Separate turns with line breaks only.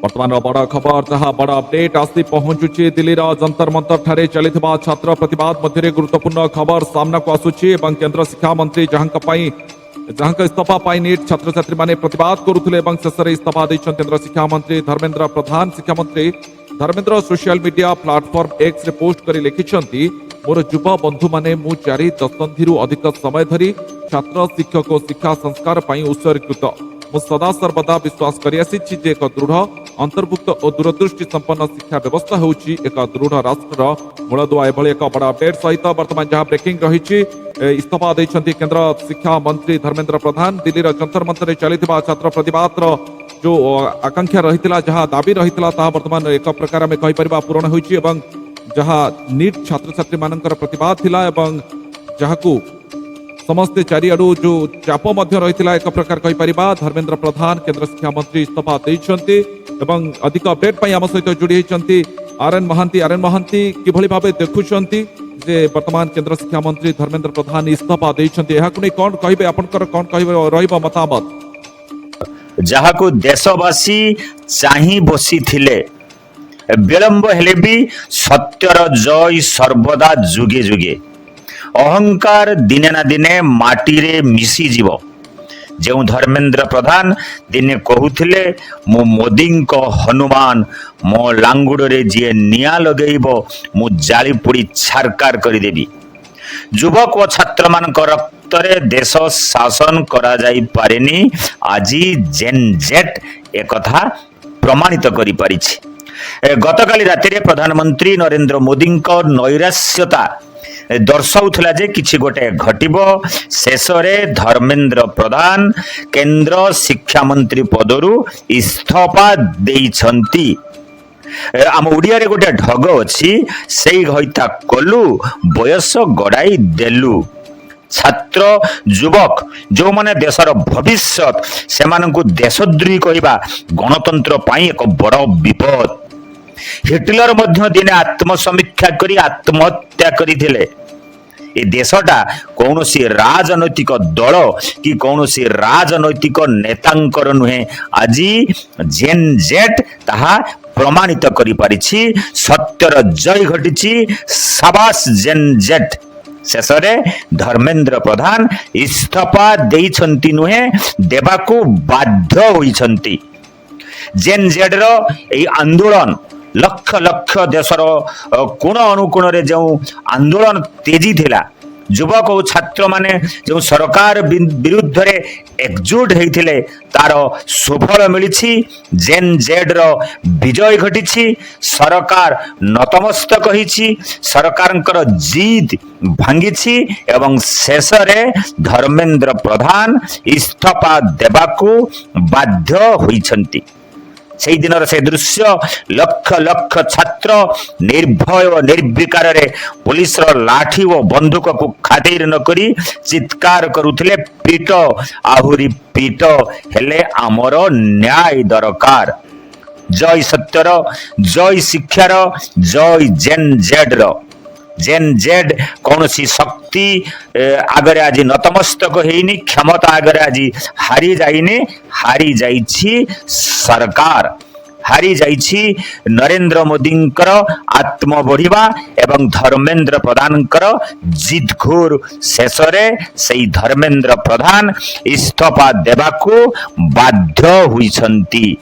वर्तमान बड़ खबर जहां बड़ अपडेट आसी पहुंचुची दिल्लीर जंतर मंतर ठारे चलिथिबा छात्र प्रतिवाद मध्य गुरुत्वपूर्ण खबर सामना को आसुची एवं केंद्र शिक्षा मंत्री जहां इस्तीफा पाई नीट छात्र छात्री माने प्रतिवाद करुथिले एवं शेष इस्तीफा दैछन केंद्र शिक्षा मंत्री धर्मेंद्र प्रधान। शिक्षा मंत्री Dharmendra social media platform X ray post करी लिखिछंती मोर युवा बंधु माने मु 4 दशंधि अधिक समय धरी छात्र शिक्षक और शिक्षा संस्कार पाई उत्सर्गित मु सदा सर्वदा विश्वास करिआसी जे एक दृढ़ अंतर्भुक्त और दूरदृष्टि संपन्न शिक्षा व्यवस्था होउची एक दृढ़ राष्ट्र मूलदुआ। एभली एक बड़ा अपडेट सहित वर्तमान जहां ब्रेकिंग रही इस्तीफा देइछंती केंद्र शिक्षा मंत्री धर्मेंद्र प्रधान। दिल्लीर जंतर मंतर चलिथिबा छात्र प्रतिवाद जो आकांक्षा रही जहां दाबी रही वर्तमान एक प्रकार आम कहीपर पूरण होइछि एवं जहां नीट छात्र छात्री मानकर प्रतिवाद थिला एवं जहां समस्ते चारिआडू जो चाप रही एक प्रकार कहीपर धर्मेंद्र प्रधान केंद्र शिक्षा मंत्री इस्तीफा देइछंती एवं अधिक अपडेट आम सहित जोड़ी होती आरएन महांती किभली भावे देखुंती जे वर्तमान केंद्र शिक्षा मंत्री धर्मेंद्र प्रधान इस्तीफा देइछंती एहाकु नै कोन कहिबे आपनकर कोन कहिबे रहिबो मतामत
जहाको देशवासी चाही बसी थिले विलंब हेले भी सत्यर जय सर्वदा जुगे जुगे अहंकार दिने ना दिने माटी रे मिसी जीव जो धर्मेंद्र प्रधान दिने कहूथिले मो मोदी को हनुमान मो लांगुड़ रे जी निया लगेइबो मु जाली पुड़ी छारकार करिदेबी। युवक और छात्र मान रक्त रे देश शासन करा जाई पारेनी आजी जेन जेट एक कथा प्रमाणित करि पारिछि। गतकाली रातिरे प्रधानमंत्री नरेंद्र मोदी को नैराश्यता दर्शाउथला जे किछि गोटे घटिबो शेषरे धर्मेंद्र प्रधान केंद्र शिक्षा मंत्री पदरु इस्तीफा देइछंती। आम ओडिया रे गोटे ढग अछि सेई घइता कलु बयस गड़ाई देलु। छात्र युवक जो माने देशर भविष्य से मानकु देशद्रोही कहबा गणतंत्र पाई एक बड़ विपद। हिटलर मध्य दिने आत्मसमीक्षा करी आत्महत्या करिथिले। ए देशटा कौनसी राजनैतिक दल कि कौनसी राजनैतिक नेतांकर नुहे आज जेन जेट ताहा प्रमाणित करि पारिछि। सत्यर जय घटिछि साबास जेन जेट। शेषरे धर्मेंद्र प्रधान इस्तीफा देइछंती नुहे देबाकू बाध्य होइछंती। जेन जेड रो एई आंदोलन लक्ष लक्ष देशर कोण अनुकोण रे जो आंदोलन तेजी थिला युवक और छात्र माने जो सरकार विरुद्ध रे एकजुट हेइथिले तार सुफल मिलिछि। जेन जेड रो विजय घटिछि। सरकार नतमस्तक होइछि। सरकारंकर जीत भांगिछि एवं शेष रे धर्मेंद्र प्रधान इस्तीफा देबाकू बाध्य होइछंती। से दिन से दृश्य लक्ष लक्ष छात्र निर्भय और निर्विकार रे पुलिस लाठी और बंदूक को खातिर न करी चित्कार करुथिले पीट आहुरी पीट हेले आमर न्याय दरकार। जय सत्यर जय शिक्षार जय जेन जेड रो। जेन जेड कौन सी शक्ति आगरे आज नतमस्तक हेनी क्षमता आगरे आज हारी जाइने हारी जाइछि सरकार हारी जाइछि नरेंद्र मोदींकर आत्म बढ़िबा एवं धर्मेंद्र प्रधानकर जिदघोर शेषरे सेई धर्मेंद्र प्रधान इस्तीफा देबाकू बाध्य होइछंती।